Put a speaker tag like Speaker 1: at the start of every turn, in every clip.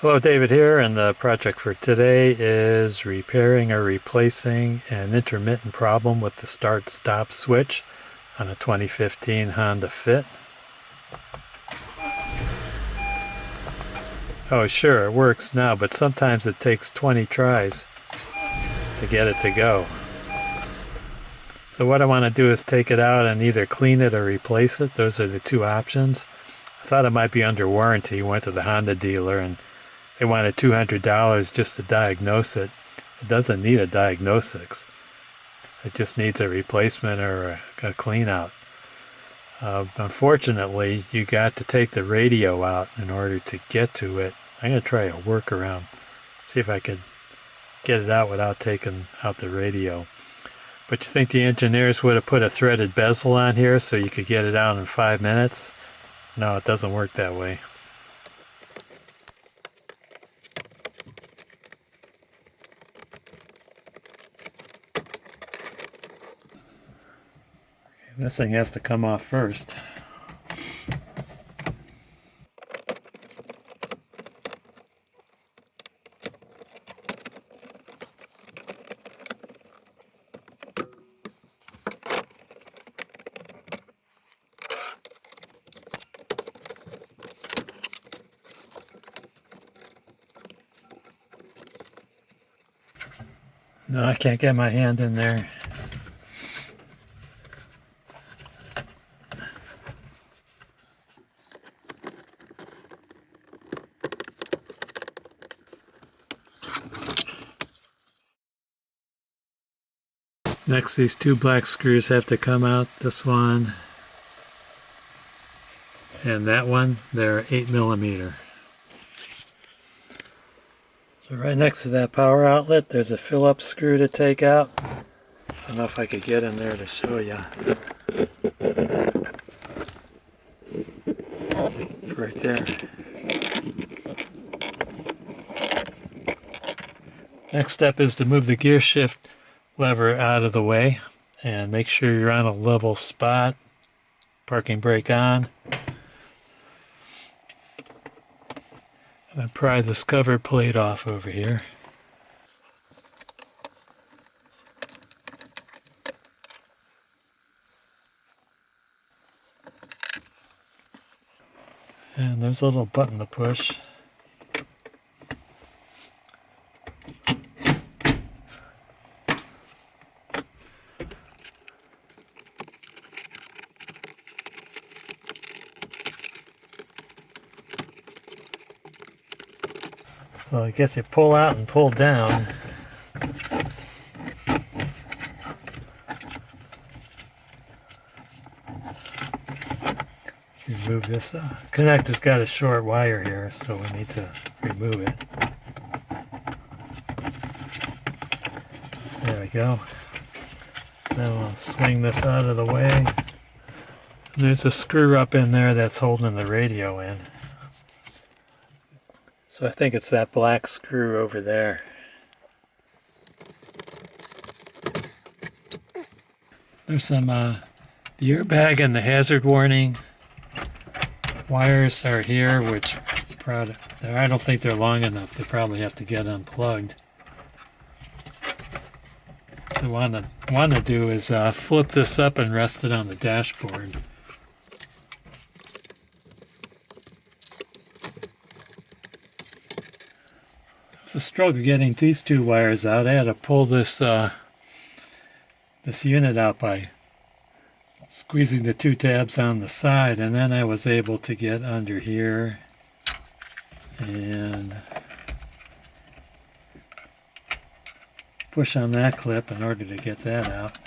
Speaker 1: Hello, David here, and the project for today is repairing or replacing an intermittent problem with the start-stop switch on a 2015 Honda Fit. Oh sure, it works now, but sometimes it takes 20 tries to get it to go. So what I want to do is take it out and either clean it or replace it. Those are the two options. I thought it might be under warranty. Went to the Honda dealer and they wanted $200 just to diagnose it. It doesn't need a diagnosis. It just needs a replacement or a clean out. Unfortunately, you got to take the radio out in order to get to it. I'm going to try a workaround. See if I could get it out without taking out the radio. But you think the engineers would have put a threaded bezel on here so you could get it out in 5 minutes? No, it doesn't work that way. This thing has to come off first. No, I can't get my hand in there. Next, these two black screws have to come out. This one and that one, they're 8mm. So right next to that power outlet, there's a fill-up screw to take out. I don't know if I could get in there to show you. Right there. Next step is to move the gear shift lever out of the way and make sure you're on a level spot. Parking brake on. And then pry this cover plate off over here. And there's a little button to push. So I guess you pull out and pull down. Remove this. Connector's got a short wire here, so we need to remove it. There we go. Then we'll swing this out of the way. There's a screw up in there that's holding the radio in. So I think it's that black screw over there. There's some the airbag and the hazard warning wires are here, which I don't think they're long enough. They probably have to get unplugged. So what I want to do is flip this up and rest it on the dashboard. It's a struggle getting these two wires out. I had to pull this this unit out by squeezing the two tabs on the side, and then I was able to get under here and push on that clip in order to get that out.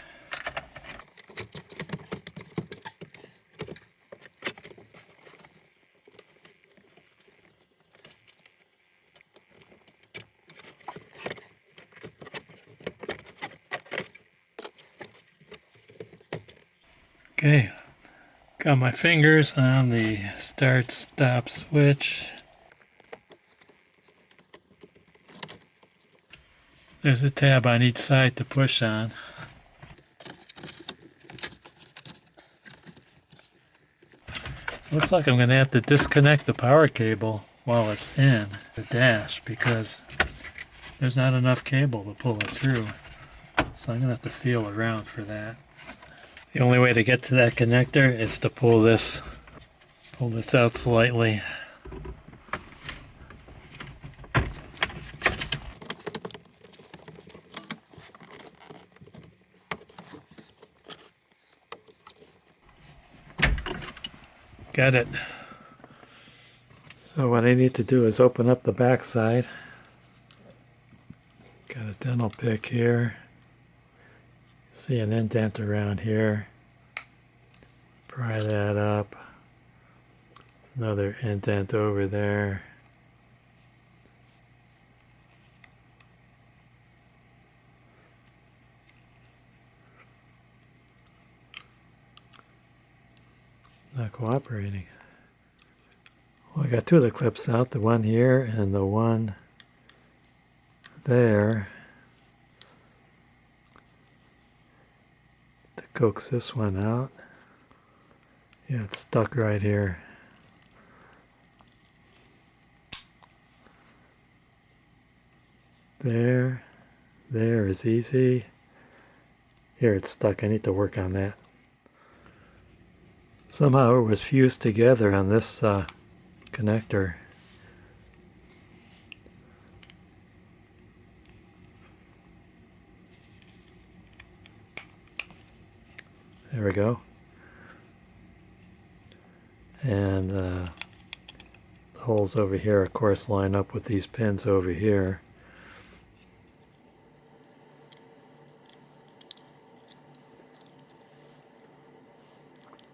Speaker 1: Okay, got my fingers on the start-stop switch. There's a tab on each side to push on. Looks like I'm going to have to disconnect the power cable. while it's in the dash because there's not enough cable to pull it through. So I'm going to have to feel around for that. The only way to get to that connector is to pull this out slightly. Got it. So what I need to do is open up the back side. Got a dental pick here. See an indent around here. Pry that up. Another indent over there. Not cooperating. Well, I got two of the clips out, the one here and the one there. To coax this one out. Yeah, it's stuck right here. There is easy. Here it's stuck, I need to work on that. Somehow it was fused together on this connector. There we go. And the holes over here, of course, line up with these pins over here.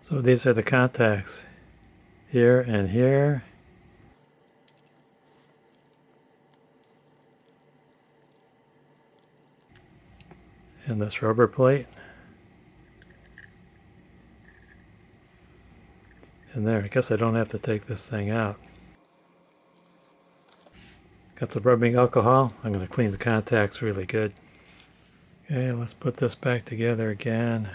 Speaker 1: So these are the contacts here and here. And this rubber plate. And there, I guess I don't have to take this thing out. Got some rubbing alcohol. I'm going to clean the contacts really good. Okay, let's put this back together again.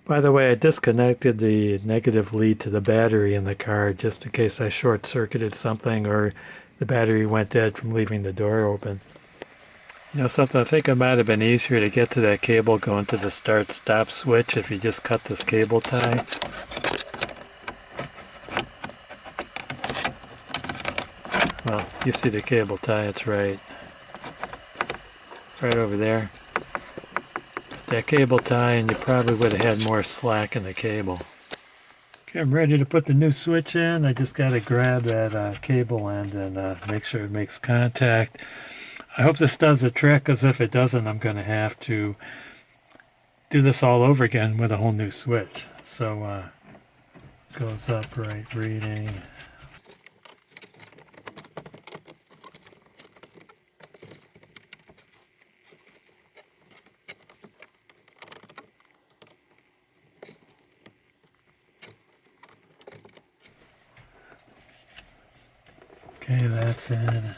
Speaker 1: By the way, I disconnected the negative lead to the battery in the car just in case I short-circuited something or the battery went dead from leaving the door open. You know something, I think it might have been easier to get to that cable going to the start-stop switch if you just cut this cable tie. Well, you see the cable tie, it's right over there. That cable tie and you probably would have had more slack in the cable. Okay, I'm ready to put the new switch in. I just got to grab that cable end and make sure it makes contact. I hope this does the trick, because if it doesn't, I'm going to have to do this all over again with a whole new switch. So goes upright reading. Okay, that's in.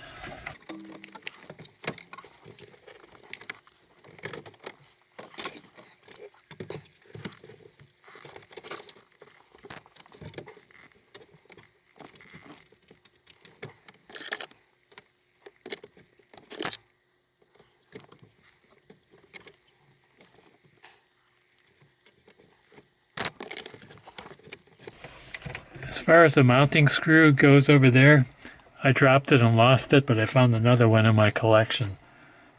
Speaker 1: As far as the mounting screw goes over there, I dropped it and lost it, but I found another one in my collection.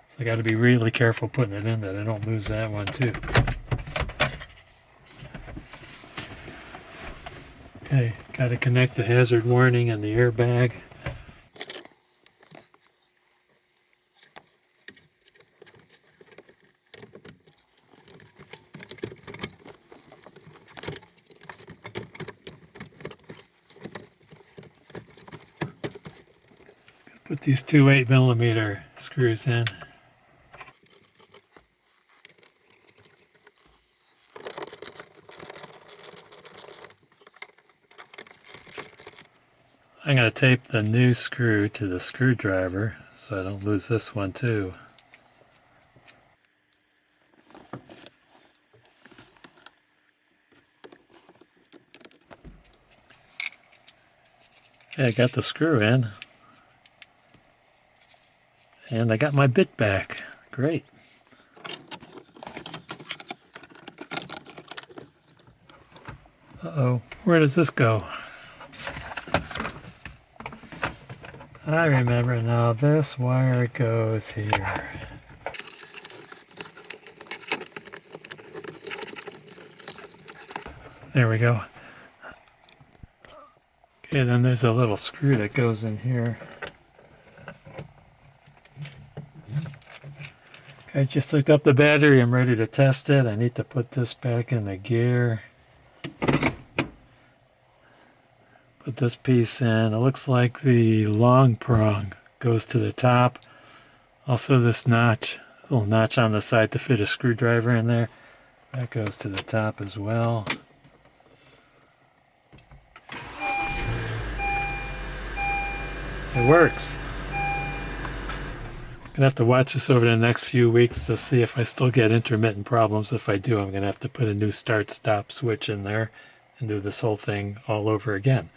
Speaker 1: So I got to be really careful putting it in that I don't lose that one too. Okay, got to connect the hazard warning and the airbag. Put these two 8mm screws in. I'm going to tape the new screw to the screwdriver so I don't lose this one too. Okay, I got the screw in. And I got my bit back. Great. Uh-oh, where does this go? I remember now, this wire goes here. There we go. Okay, then there's a little screw that goes in here. Okay, I just hooked up the battery. I'm ready to test it. I need to put this back in the gear. Put this piece in. It looks like the long prong goes to the top. Also this notch, little notch on the side to fit a screwdriver in there. That goes to the top as well. It works. I'm gonna have to watch this over the next few weeks to see if I still get intermittent problems. If I do, I'm gonna have to put a new start-stop switch in there and do this whole thing all over again.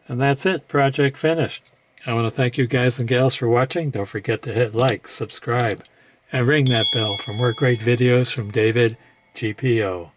Speaker 1: And that's it, project finished. I want to thank you guys and gals for watching. Don't forget to hit like, subscribe, and ring that bell for more great videos from David GPO.